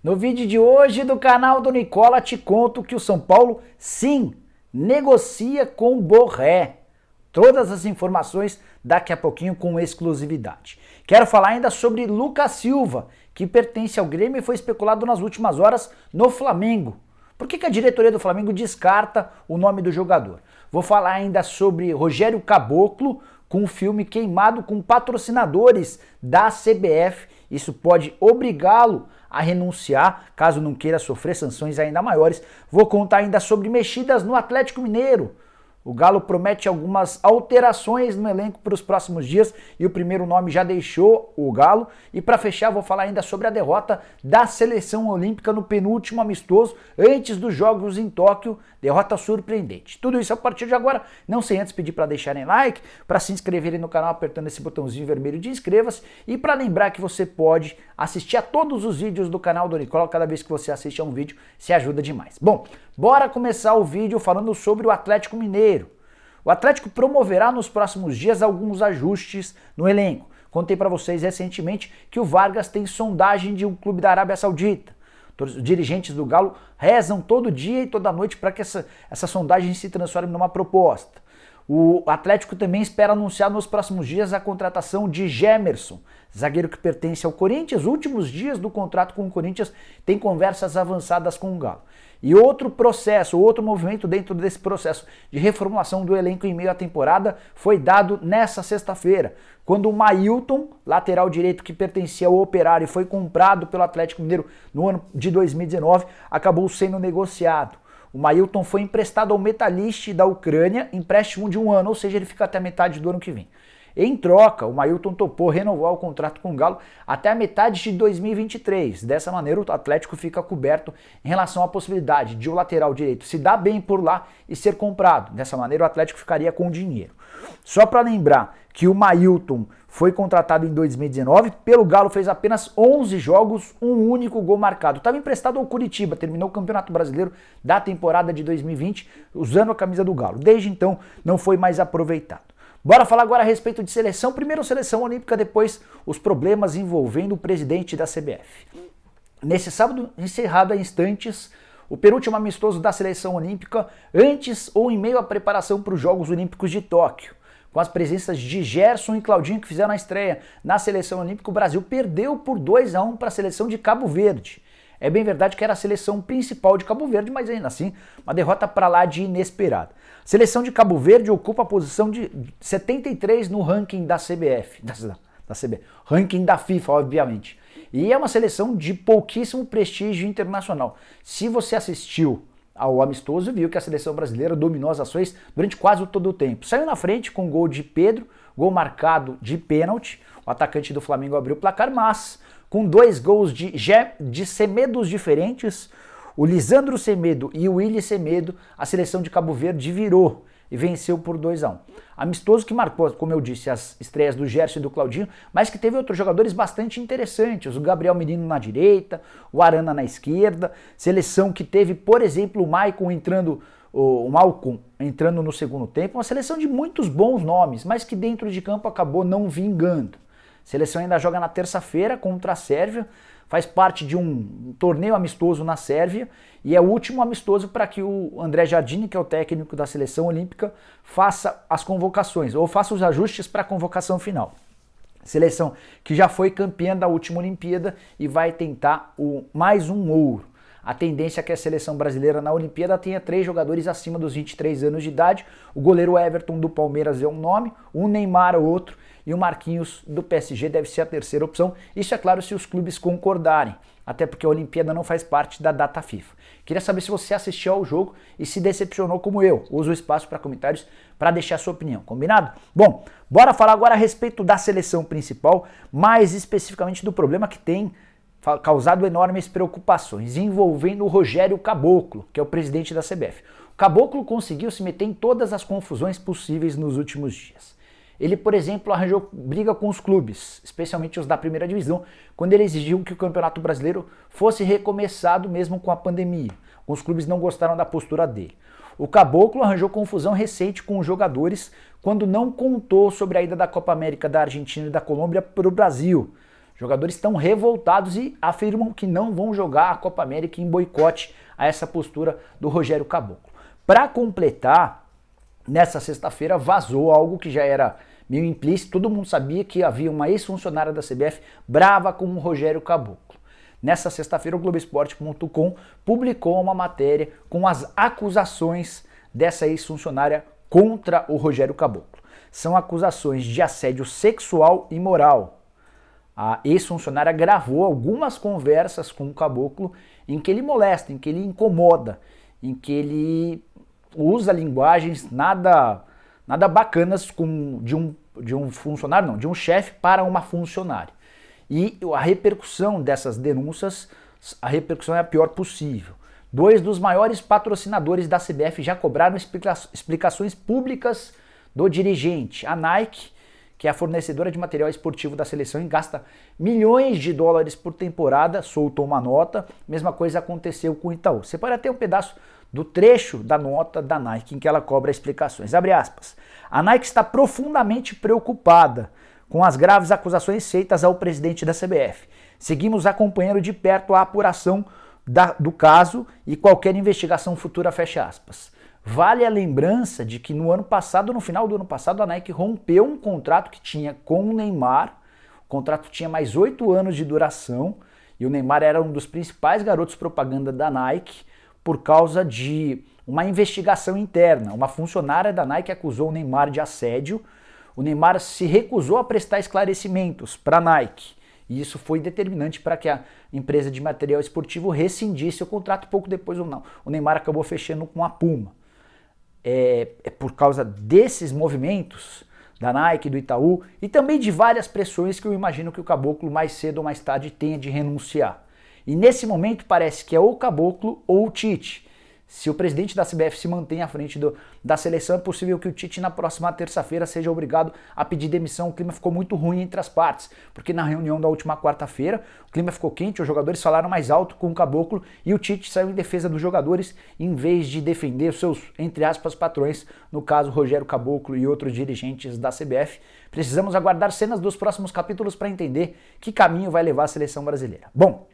No vídeo de hoje do canal do Nicola te conto que o São Paulo, sim, negocia com Borré. Todas as informações daqui a pouquinho com exclusividade. Quero falar ainda sobre Lucas Silva, que pertence ao Grêmio e foi especulado nas últimas horas no Flamengo. Por que a diretoria do Flamengo descarta o nome do jogador? Vou falar ainda sobre Rogério Caboclo, com um filme queimado com patrocinadores da CBF. Isso pode obrigá-lo a renunciar, caso não queira sofrer sanções ainda maiores. Vou contar ainda sobre mexidas no Atlético Mineiro. O Galo promete algumas alterações no elenco para os próximos dias e o primeiro nome já deixou o Galo. E para fechar, vou falar ainda sobre a derrota da seleção olímpica no penúltimo amistoso antes dos Jogos em Tóquio. Derrota surpreendente. Tudo isso a partir de agora. Não sem antes pedir para deixarem like, para se inscreverem no canal apertando esse botãozinho vermelho de inscreva-se e para lembrar que você pode assistir a todos os vídeos do canal do Nicola. Cada vez que você assiste a um vídeo, se ajuda demais. Bom, bora começar o vídeo falando sobre o Atlético Mineiro. O Atlético promoverá nos próximos dias alguns ajustes no elenco. Contei para vocês recentemente que o Vargas tem sondagem de um clube da Arábia Saudita. Os dirigentes do Galo rezam todo dia e toda noite para que essa sondagem se transforme numa proposta. O Atlético também espera anunciar nos próximos dias a contratação de Gemerson, zagueiro que pertence ao Corinthians. Últimos dias do contrato com o Corinthians tem conversas avançadas com o Galo. E outro processo, outro movimento dentro desse processo de reformulação do elenco em meio à temporada foi dado nessa sexta-feira, quando o Mailton, lateral direito que pertencia ao Operário e foi comprado pelo Atlético Mineiro no ano de 2019, acabou sendo negociado. O Mailton foi emprestado ao Metalist da Ucrânia, empréstimo de 1 ano, ou seja, ele fica até a metade do ano que vem. Em troca, o Mailton topou renovar o contrato com o Galo até a metade de 2023. Dessa maneira, o Atlético fica coberto em relação à possibilidade de o lateral direito se dar bem por lá e ser comprado. Dessa maneira, o Atlético ficaria com dinheiro. Só para lembrar que o Mailton foi contratado em 2019, pelo Galo fez apenas 11 jogos, um único gol marcado. Estava emprestado ao Curitiba, terminou o Campeonato Brasileiro da temporada de 2020 usando a camisa do Galo. Desde então, não foi mais aproveitado. Bora falar agora a respeito de seleção. Primeiro seleção olímpica, depois os problemas envolvendo o presidente da CBF. Nesse sábado, encerrado há instantes, o penúltimo amistoso da seleção olímpica, antes ou em meio à preparação para os Jogos Olímpicos de Tóquio. Com as presenças de Gerson e Claudinho, que fizeram a estreia na seleção olímpica, o Brasil perdeu por 2-1 para a seleção de Cabo Verde. É bem verdade que era a seleção principal de Cabo Verde, mas ainda assim, uma derrota para lá de inesperada. A seleção de Cabo Verde ocupa a posição de 73 no ranking da CBF, ranking da FIFA, obviamente. E é uma seleção de pouquíssimo prestígio internacional. Se você assistiu ao amistoso, viu que a seleção brasileira dominou as ações durante quase todo o tempo. Saiu na frente com gol de Pedro, gol marcado de pênalti. O atacante do Flamengo abriu o placar, mas com 2 gols de Semedos diferentes, o Lisandro Semedo e o Willy Semedo, a seleção de Cabo Verde virou e venceu por 2-1. Amistoso que marcou, como eu disse, as estreias do Gerson e do Claudinho, mas que teve outros jogadores bastante interessantes. O Gabriel Menino na direita, o Arana na esquerda. Seleção que teve, por exemplo, o Malcom entrando no segundo tempo. Uma seleção de muitos bons nomes, mas que dentro de campo acabou não vingando. A seleção ainda joga na terça-feira contra a Sérvia, faz parte de um torneio amistoso na Sérvia e é o último amistoso para que o André Jardine, que é o técnico da seleção olímpica, faça as convocações ou faça os ajustes para a convocação final. Seleção que já foi campeã da última Olimpíada e vai tentar mais um ouro. A tendência é que a seleção brasileira na Olimpíada tenha 3 jogadores acima dos 23 anos de idade. O goleiro Everton do Palmeiras é um nome, o Neymar é outro e o Marquinhos do PSG deve ser a terceira opção. Isso é claro se os clubes concordarem, até porque a Olimpíada não faz parte da data FIFA. Queria saber se você assistiu ao jogo e se decepcionou como eu. Usa o espaço para comentários para deixar sua opinião, combinado? Bom, bora falar agora a respeito da seleção principal, mais especificamente do problema que tem causado enormes preocupações, envolvendo o Rogério Caboclo, que é o presidente da CBF. O Caboclo conseguiu se meter em todas as confusões possíveis nos últimos dias. Ele, por exemplo, arranjou briga com os clubes, especialmente os da primeira divisão, quando ele exigiu que o Campeonato Brasileiro fosse recomeçado mesmo com a pandemia. Os clubes não gostaram da postura dele. O Caboclo arranjou confusão recente com os jogadores quando não contou sobre a ida da Copa América da Argentina e da Colômbia para o Brasil. Jogadores estão revoltados e afirmam que não vão jogar a Copa América em boicote a essa postura do Rogério Caboclo. Para completar, nessa sexta-feira vazou algo que já era meio implícito, todo mundo sabia que havia uma ex-funcionária da CBF brava com o Rogério Caboclo. Nessa sexta-feira o Globoesporte.com publicou uma matéria com as acusações dessa ex-funcionária contra o Rogério Caboclo. São acusações de assédio sexual e moral. A ex-funcionária gravou algumas conversas com o Caboclo em que ele molesta, em que ele incomoda, em que ele usa linguagens nada bacanas de um funcionário, não, de um chefe para uma funcionária. E a repercussão dessas denúncias, a repercussão é a pior possível. 2 dos maiores patrocinadores da CBF já cobraram explicações públicas do dirigente. A Nike, que é a fornecedora de material esportivo da seleção e gasta milhões de dólares por temporada, soltou uma nota. Mesma coisa aconteceu com o Itaú. Você pode até um pedaço do trecho da nota da Nike em que ela cobra explicações. Abre aspas. A Nike está profundamente preocupada com as graves acusações feitas ao presidente da CBF. Seguimos acompanhando de perto a apuração do caso e qualquer investigação futura, fecha aspas. Vale a lembrança de que no final do ano passado, a Nike rompeu um contrato que tinha com o Neymar. O contrato tinha mais 8 anos de duração e o Neymar era um dos principais garotos propaganda da Nike por causa de uma investigação interna. Uma funcionária da Nike acusou o Neymar de assédio. O Neymar se recusou a prestar esclarecimentos para a Nike. E isso foi determinante para que a empresa de material esportivo rescindisse o contrato. Pouco depois o Neymar acabou fechando com a Puma. É por causa desses movimentos da Nike, do Itaú e também de várias pressões que eu imagino que o Caboclo mais cedo ou mais tarde tenha de renunciar. E nesse momento parece que é ou o Caboclo ou o Tite. Se o presidente da CBF se mantém à frente da seleção, é possível que o Tite na próxima terça-feira seja obrigado a pedir demissão. O clima ficou muito ruim entre as partes, porque na reunião da última quarta-feira o clima ficou quente, os jogadores falaram mais alto com o Caboclo e o Tite saiu em defesa dos jogadores em vez de defender os seus, entre aspas, patrões, no caso Rogério Caboclo e outros dirigentes da CBF. Precisamos aguardar cenas dos próximos capítulos para entender que caminho vai levar a seleção brasileira. Bom,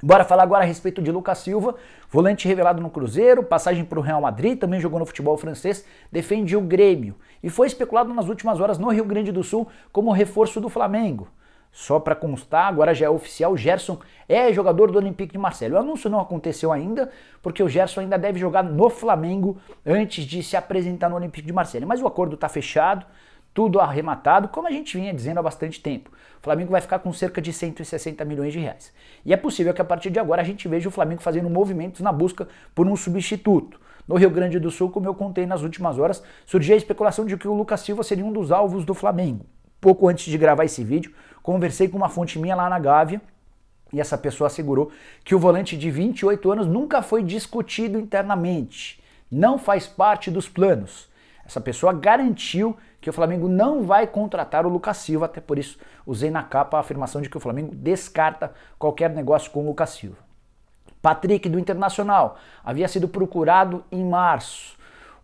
bora falar agora a respeito de Lucas Silva, volante revelado no Cruzeiro, passagem para o Real Madrid, também jogou no futebol francês, defende o Grêmio e foi especulado nas últimas horas no Rio Grande do Sul como reforço do Flamengo. Só para constar, agora já é oficial, o Gerson é jogador do Olympique de Marseille. O anúncio não aconteceu ainda, porque o Gerson ainda deve jogar no Flamengo antes de se apresentar no Olympique de Marseille. Mas o acordo está fechado, tudo arrematado, como a gente vinha dizendo há bastante tempo. O Flamengo vai ficar com cerca de 160 milhões de reais. E é possível que a partir de agora a gente veja o Flamengo fazendo movimentos na busca por um substituto. No Rio Grande do Sul, como eu contei nas últimas horas, surgiu a especulação de que o Lucas Silva seria um dos alvos do Flamengo. Pouco antes de gravar esse vídeo, conversei com uma fonte minha lá na Gávea e essa pessoa assegurou que o volante de 28 anos nunca foi discutido internamente, não faz parte dos planos. Essa pessoa garantiu que o Flamengo não vai contratar o Lucas Silva, até por isso usei na capa a afirmação de que o Flamengo descarta qualquer negócio com o Lucas Silva. Patrick, do Internacional, havia sido procurado em março.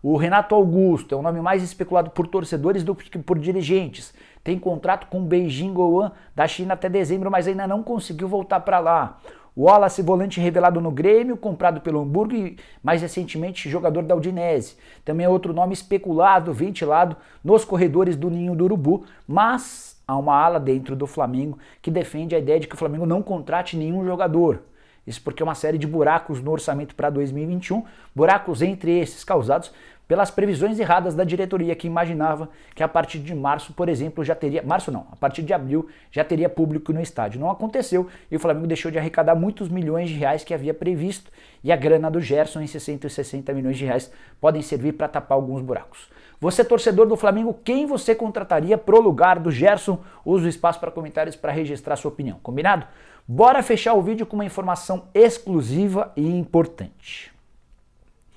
O Renato Augusto é o nome mais especulado por torcedores do que por dirigentes. Tem contrato com o Beijing Guoan da China até dezembro, mas ainda não conseguiu voltar para lá. O Wallace, volante revelado no Grêmio, comprado pelo Hamburgo e mais recentemente jogador da Udinese. Também é outro nome especulado, ventilado nos corredores do Ninho do Urubu, mas há uma ala dentro do Flamengo que defende a ideia de que o Flamengo não contrate nenhum jogador. Isso porque é uma série de buracos no orçamento para 2021, buracos entre esses causados pelas previsões erradas da diretoria que imaginava que a partir de março, por exemplo, a partir de abril já teria público no estádio. Não aconteceu e o Flamengo deixou de arrecadar muitos milhões de reais que havia previsto e a grana do Gerson em 660 milhões de reais podem servir para tapar alguns buracos. Você, torcedor do Flamengo, quem você contrataria pro lugar do Gerson? Usa o espaço para comentários para registrar sua opinião, combinado? Bora fechar o vídeo com uma informação exclusiva e importante.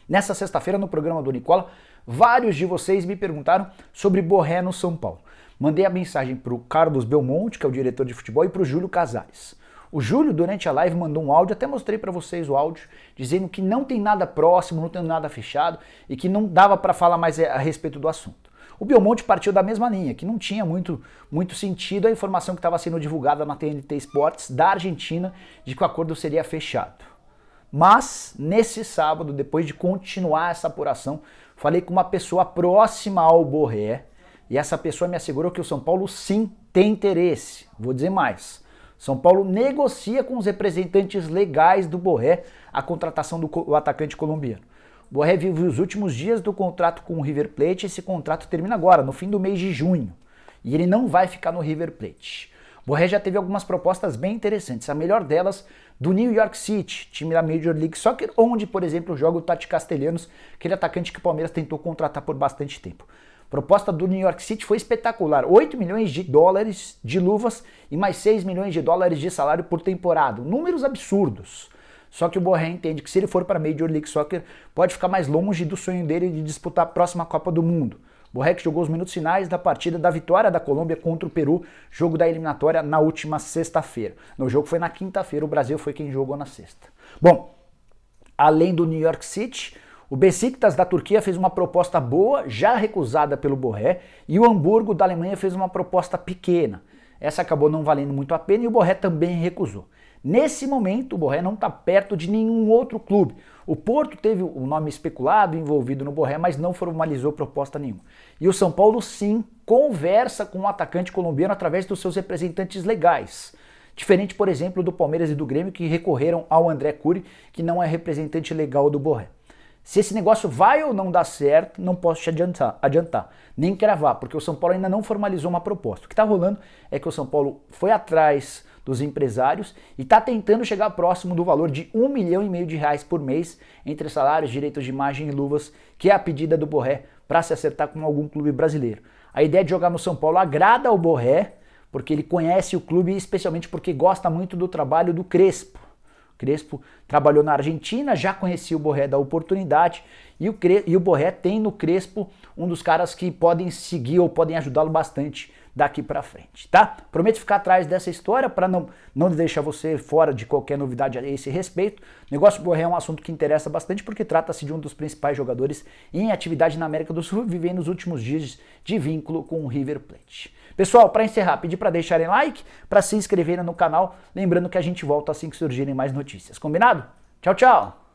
Nessa sexta-feira, no programa do Nicola, vários de vocês me perguntaram sobre Borré no São Paulo. Mandei a mensagem para o Carlos Belmonte, que é o diretor de futebol, e para o Júlio Casares. O Júlio, durante a live, mandou um áudio, até mostrei para vocês o áudio, dizendo que não tem nada próximo, não tem nada fechado e que não dava para falar mais a respeito do assunto. O Belmonte partiu da mesma linha, que não tinha muito sentido a informação que estava sendo divulgada na TNT Sports da Argentina de que o acordo seria fechado. Mas, nesse sábado, depois de continuar essa apuração, falei com uma pessoa próxima ao Borré, e essa pessoa me assegurou que o São Paulo sim tem interesse. Vou dizer mais. São Paulo negocia com os representantes legais do Borré a contratação do atacante colombiano. O Borré vive os últimos dias do contrato com o River Plate, esse contrato termina agora, no fim do mês de junho. E ele não vai ficar no River Plate. O Borré já teve algumas propostas bem interessantes, a melhor delas do New York City, time da Major League Soccer, onde, por exemplo, joga o Tati Castellanos, aquele atacante que o Palmeiras tentou contratar por bastante tempo. A proposta do New York City foi espetacular, 8 milhões de dólares de luvas e mais 6 milhões de dólares de salário por temporada, números absurdos. Só que o Borré entende que se ele for para a Major League Soccer, pode ficar mais longe do sonho dele de disputar a próxima Copa do Mundo. O Borré que jogou os minutos finais da partida da vitória da Colômbia contra o Peru, jogo da eliminatória na última sexta-feira. No jogo foi na quinta-feira, o Brasil foi quem jogou na sexta. Bom, além do New York City, o Besiktas da Turquia fez uma proposta boa, já recusada pelo Borré, e o Hamburgo da Alemanha fez uma proposta pequena. Essa acabou não valendo muito a pena e o Borré também recusou. Nesse momento, o Borré não está perto de nenhum outro clube. O Porto teve o nome especulado envolvido no Borré, mas não formalizou proposta nenhuma. E o São Paulo, sim, conversa com o atacante colombiano através dos seus representantes legais. Diferente, por exemplo, do Palmeiras e do Grêmio, que recorreram ao André Curi, que não é representante legal do Borré. Se esse negócio vai ou não dar certo, não posso te adiantar, nem cravar, porque o São Paulo ainda não formalizou uma proposta. O que está rolando é que o São Paulo foi atrás dos empresários e está tentando chegar próximo do valor de R$1,5 milhão por mês entre salários, direitos de imagem e luvas, que é a pedida do Borré para se acertar com algum clube brasileiro. A ideia de jogar no São Paulo agrada ao Borré, porque ele conhece o clube e especialmente porque gosta muito do trabalho do Crespo. Crespo trabalhou na Argentina, já conhecia o Borré da oportunidade e o Borré tem no Crespo um dos caras que podem seguir ou podem ajudá-lo bastante daqui para frente, tá? Prometo ficar atrás dessa história para não deixar você fora de qualquer novidade a esse respeito. O negócio do Borré é um assunto que interessa bastante porque trata-se de um dos principais jogadores em atividade na América do Sul, vivendo os últimos dias de vínculo com o River Plate. Pessoal, para encerrar, pedir para deixarem like, para se inscreverem no canal, lembrando que a gente volta assim que surgirem mais notícias. Combinado? Tchau, tchau!